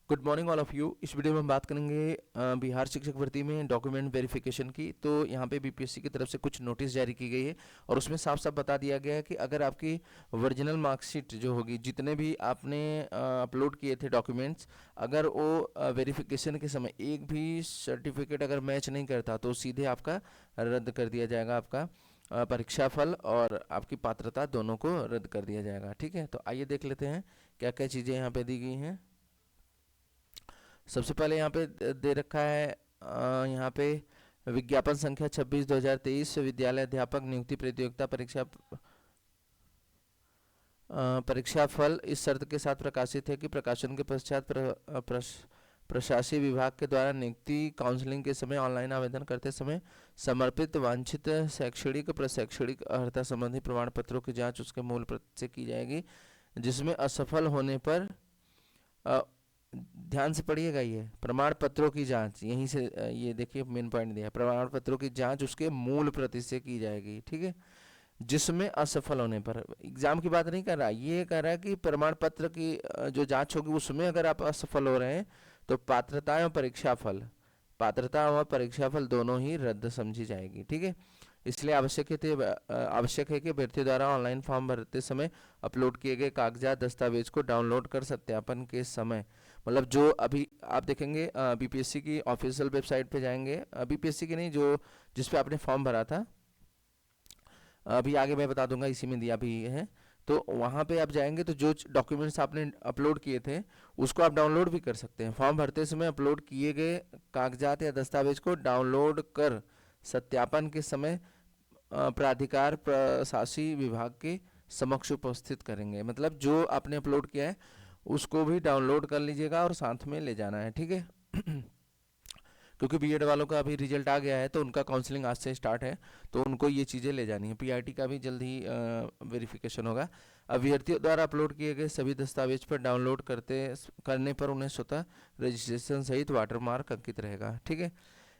Good morning all of you. इस video में हम बात करेंगे बिहार शिक्षक भर्ती में डॉक्यूमेंट वेरिफिकेशन की। तो यहाँ पे बीपीएससी की तरफ से कुछ नोटिस जारी की गई है और उसमें साफ साफ बता दिया गया है कि अगर आपकी ओरिजिनल मार्कशीट जो होगी, जितने भी आपने अपलोड किए थे डॉक्यूमेंट्स, अगर वो वेरिफिकेशन के समय एक भी सर्टिफिकेट अगर मैच नहीं करता तो सीधे आपका रद्द कर दिया जाएगा। आपका परीक्षा फल और आपकी पात्रता दोनों को रद्द कर दिया जाएगा। ठीक है, तो आइए देख लेते हैं क्या क्या चीज़ें यहाँ पे दी गई हैं। सबसे पहले यहाँ पे दे रखा है, यहाँ पे विज्ञापन संख्या 26/2023 विद्यालय अध्यापक नियुक्ति प्रतियोगिता परीक्षा परीक्षा फल इस शर्त के साथ प्रकाशित है कि प्रकाशन के पश्चात प्रशासकीय विभाग के द्वारा नियुक्ति काउंसलिंग के समय ऑनलाइन आवेदन करते समय समर्पित वांछित शैक्षणिक प्रशैक्षणिक अर्हता संबंधी प्रमाण पत्रों की जांच उसके मूल प्रति से की जाएगी, जिसमें असफल होने पर ध्यान से पढ़िएगा, ये प्रमाण पत्रों की जांच यहीं से ये देखिए मेन पॉइंट दिया है, प्रमाण पत्रों की जांच उसके मूल प्रति से की जाएगी। ठीक है, जिसमें असफल होने पर, एग्जाम की बात नहीं कर रहा, ये कह रहा है कि प्रमाण पत्र की जो जांच होगी उसमें अगर आप असफल हो रहे हैं तो पात्रता एवं परीक्षा फल, पात्रता और परीक्षा फल दोनों ही रद्द समझी जाएगी। ठीक है, इसलिए आवश्यक है कि अभ्यर्थी द्वारा ऑनलाइन फॉर्म भरते समय अपलोड किए गए कागजात दस्तावेज को डाउनलोड कर सत्यापन के समय, मतलब जो अभी आप देखेंगे बीपीएससी की ऑफिशियल वेबसाइट पे जाएंगे, बीपीएससी की नहीं, जो जिस पे आपने फॉर्म भरा था, अभी आगे मैं बता दूंगा, इसी में दिया भी है। तो वहाँ पे आप जाएंगे तो जो डॉक्यूमेंट्स आपने अपलोड किए थे उसको आप डाउनलोड भी कर सकते हैं। फॉर्म भरते समय अपलोड किए गए कागजात या दस्तावेज को डाउनलोड कर सत्यापन के समय प्राधिकार प्रशासकीय विभाग के समक्ष उपस्थित करेंगे। मतलब जो आपने अपलोड किया है उसको भी डाउनलोड कर लीजिएगा और साथ में ले जाना है। ठीक है क्योंकि बीएड वालों का अभी रिजल्ट आ गया है तो उनका काउंसलिंग आज से स्टार्ट है, तो उनको ये चीज़ें ले जानी है। पीआरटी का भी जल्द ही वेरिफिकेशन होगा। अभ्यर्थियों द्वारा अपलोड किए गए सभी दस्तावेज पर डाउनलोड करने पर उन्हें स्वतः रजिस्ट्रेशन सहित वाटरमार्क अंकित रहेगा। ठीक है,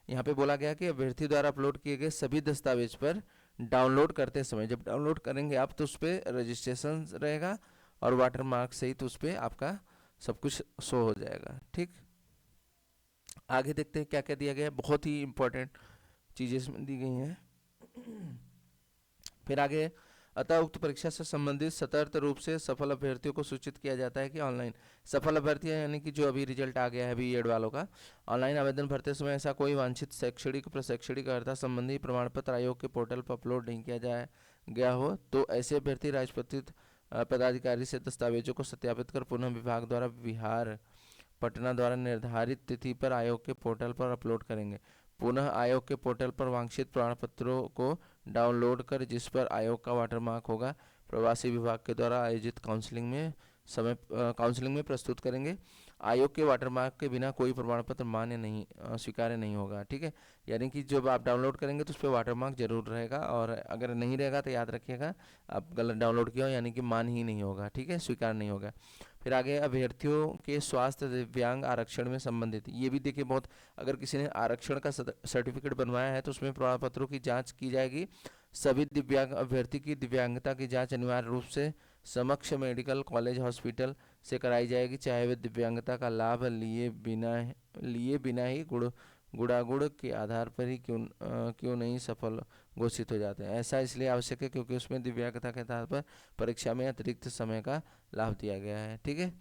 यहाँ पे बोला गया कि अभ्यर्थी द्वारा अपलोड किए गए सभी दस्तावेज पर डाउनलोड करते समय, जब डाउनलोड करेंगे आप तो उस पर रजिस्ट्रेशन रहेगा और वाटरमार्क सहित उस पर आपका सब कुछ शो हो जाएगा। ठीक, आगे देखते हैं क्या क्या दिया गया है। बहुत ही इंपॉर्टेंट चीज़ें इसमें दी गई हैं। फिर आगे, अतः उक्त परीक्षा से संबंधित सतर्क रूप से सफल अभ्यर्थियों को सूचित किया जाता है कि ऑनलाइन सफल अभ्यर्थी यानी कि जो अभी रिजल्ट आ गया है बीएड वालों का, ऑनलाइन आवेदन भरते समय ऐसा कोई वांछित शैक्षणिक प्रशैक्षणिक अर्हता संबंधी प्रमाण पत्र आयोग के पोर्टल पर अपलोड नहीं किया गया हो तो ऐसे अभ्यर्थी राजपत्रित पदाधिकारी से दस्तावेजों को सत्यापित कर पुनः विभाग द्वारा बिहार पटना द्वारा निर्धारित तिथि पर आयोग के पोर्टल पर अपलोड करेंगे। पुनः आयोग के पोर्टल पर वांछित प्रमाण पत्रों को डाउनलोड कर जिस पर आयोग का वाटरमार्क होगा प्रवासी विभाग के द्वारा आयोजित काउंसलिंग में प्रस्तुत करेंगे। आयोग के वाटरमार्क के बिना कोई प्रमाण पत्र मान्य नहीं स्वीकार्य नहीं होगा। ठीक है, यानी कि जब आप डाउनलोड करेंगे तो उस पर वाटरमार्क जरूर रहेगा और अगर नहीं रहेगा तो याद रखिएगा आप गलत डाउनलोड किया हो, यानी कि मान ही नहीं होगा। ठीक है, स्वीकार नहीं होगा। फिर आगे, अभ्यर्थियों के स्वास्थ्य दिव्यांग आरक्षण में संबंधित, ये भी देखिए बहुत, अगर किसी ने आरक्षण का सर्टिफिकेट बनवाया है तो उसमें प्रमाण पत्रों की जांच की जाएगी। सभी दिव्यांग अभ्यर्थी की दिव्यांगता की जांच अनिवार्य रूप से समक्ष मेडिकल कॉलेज हॉस्पिटल से कराई जाएगी, चाहे वे दिव्यांगता का लाभ लिए बिना ही गुणागुण के आधार पर ही क्यों नहीं सफल घोषित हो जाते हैं। ऐसा इसलिए आवश्यक है क्योंकि उसमें दिव्यांगता के आधार पर परीक्षा में अतिरिक्त समय का लाभ दिया गया है। ठीक है,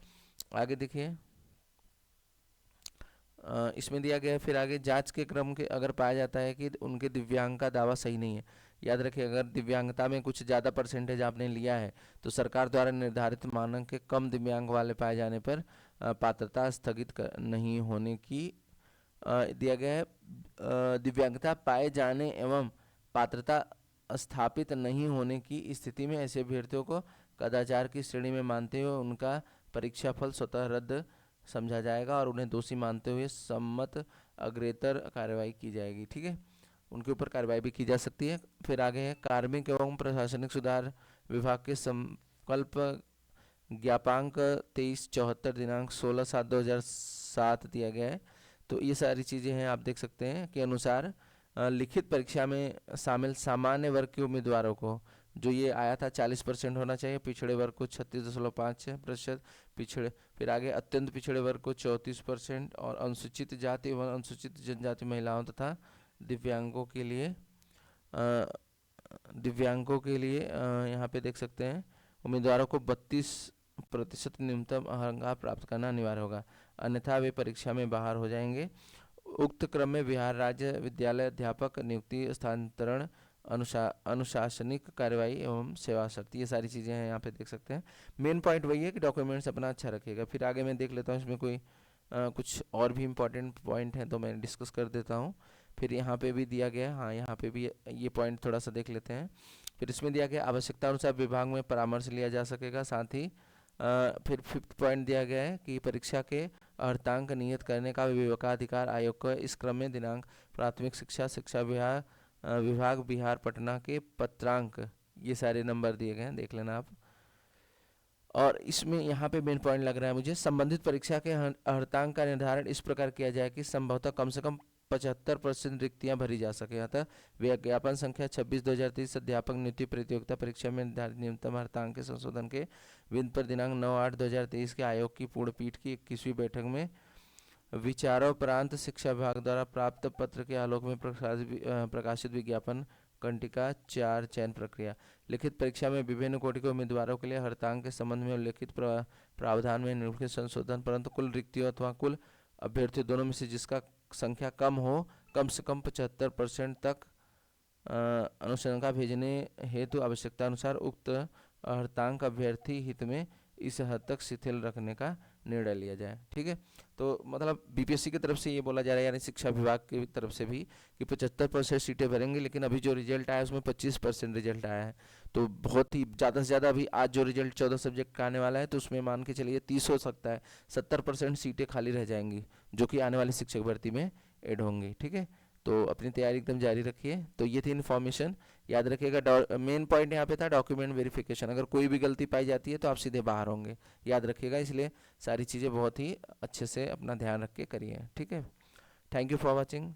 आगे देखिए, इसमें दिया गया है। फिर आगे, जांच के क्रम के अगर पाया जाता है कि उनके दिव्यांग का दावा सही नहीं है, याद रखिए अगर दिव्यांगता में कुछ ज़्यादा परसेंटेज आपने लिया है तो सरकार द्वारा निर्धारित मानक के कम दिव्यांग वाले पाए जाने पर पात्रता स्थगित नहीं होने की दिया गया है। दिव्यांगता पाए जाने एवं पात्रता स्थापित नहीं होने की स्थिति में ऐसे अभ्यर्थियों को कदाचार की श्रेणी में मानते हुए उनका परीक्षा फल स्वतः रद्द समझा जाएगा और उन्हें दोषी मानते हुए सम्मत अग्रेतर कार्रवाई की जाएगी। ठीक है, उनके ऊपर कार्रवाई भी की जा सकती है। फिर आगे है, कार्मिक एवं प्रशासनिक सुधार विभाग के संकल्प ज्ञापांक 2374 दिनांक 16/7/2007 दिया गया है। तो ये सारी चीज़ें हैं, आप देख सकते हैं के अनुसार लिखित परीक्षा में शामिल सामान्य वर्ग के उम्मीदवारों को, जो ये आया था 40% होना चाहिए, पिछड़े वर्ग को 36.5%, फिर आगे अत्यंत पिछड़े वर्ग को 34% और अनुसूचित जाति एवं अनुसूचित जनजाति महिलाओं तथा दिव्यांगों के लिए यहाँ पे देख सकते हैं उम्मीदवारों को 32% न्यूनतम अंक प्राप्त करना अनिवार्य होगा, अन्यथा वे परीक्षा में बाहर हो जाएंगे। उक्त क्रम में बिहार राज्य विद्यालय अध्यापक नियुक्ति स्थानांतरण अनुशासनिक कार्यवाही एवं सेवा शर्त, ये सारी चीज़ें हैं यहाँ पे देख सकते हैं। मेन पॉइंट वही है कि डॉक्यूमेंट्स अपना अच्छा रखिएगा। फिर आगे मैं देख लेता हूँ इसमें कोई कुछ और भी इम्पोर्टेंट पॉइंट हैं तो मैं डिस्कस कर देता हूँ। फिर यहाँ पे भी दिया गया है, हाँ यहाँ पे भी ये पॉइंट थोड़ा सा देख लेते हैं। फिर इसमें दिया गया आवश्यकता अनुसार विभाग में परामर्श लिया जा सकेगा। साथ ही फिर 5th पॉइंट दिया गया है कि परीक्षा के अर्हतांक नियत करने का विवेकाधिकार आयोग को इस क्रम में दिनांक प्राथमिक शिक्षा विभाग बिहार पटना के पत्रांक, ये सारे नंबर दिए गए हैं, देख लेना आप। और इसमें यहाँ पे मेन पॉइंट लग रहा है मुझे, संबंधित परीक्षा के अर्हतांक का निर्धारण इस प्रकार किया जाए कि संभवतः कम से कम 75% रिक्तियां भरी जा सके। अतः विज्ञापन संख्या 26/2023 अध्यापक नियुक्ति प्रतियोगिता परीक्षा में निर्धारित न्यूनतम अर्हतांक के संशोधन के विंद पर दिनांक 9/8/2023 के आयोग की पूर्ण पीठ की 21वीं बैठक में विचारोपरांत शिक्षा विभाग द्वारा प्राप्त पत्र के आलोक में प्रकाशित विज्ञापन कंटिका 4 चयन प्रक्रिया, लिखित परीक्षा में विभिन्न कोटि के उम्मीदवारों के लिए हरतांक के संबंध में उल्लेखित प्रावधान में निम्नलिखित संशोधन, परंतु कुल रिक्तियों अथवा कुल अभ्यर्थियों दोनों में से जिसका संख्या कम हो, कम से कम 75% तक अनुशंसा भेजने हेतु आवश्यकता अनुसार उक्त हरतांक अभ्यर्थी हित में इस हद तक शिथिल रखने का निर्णय लिया जाए। ठीक है, तो मतलब बीपीएससी की तरफ से ये बोला जा रहा है, यानी शिक्षा विभाग की तरफ से भी, कि 75% सीटें भरेंगे, लेकिन अभी जो रिजल्ट आया है उसमें 25% रिजल्ट आया है। तो बहुत ही ज़्यादा से ज़्यादा अभी आज जो रिजल्ट 14 सब्जेक्ट का आने वाला है तो उसमें मान के चलिए 30 हो सकता है, 70% सीटें खाली रह जाएंगी जो कि आने वाली शिक्षक भर्ती में ऐड होंगी। ठीक है, तो अपनी तैयारी एकदम जारी रखिए। तो ये थी इन्फॉर्मेशन, याद रखिएगा। मेन पॉइंट यहाँ पे था डॉक्यूमेंट वेरिफिकेशन, अगर कोई भी गलती पाई जाती है तो आप सीधे बाहर होंगे, याद रखिएगा। इसलिए सारी चीज़ें बहुत ही अच्छे से अपना ध्यान रख के करिए। ठीक है, थैंक यू फॉर वॉचिंग।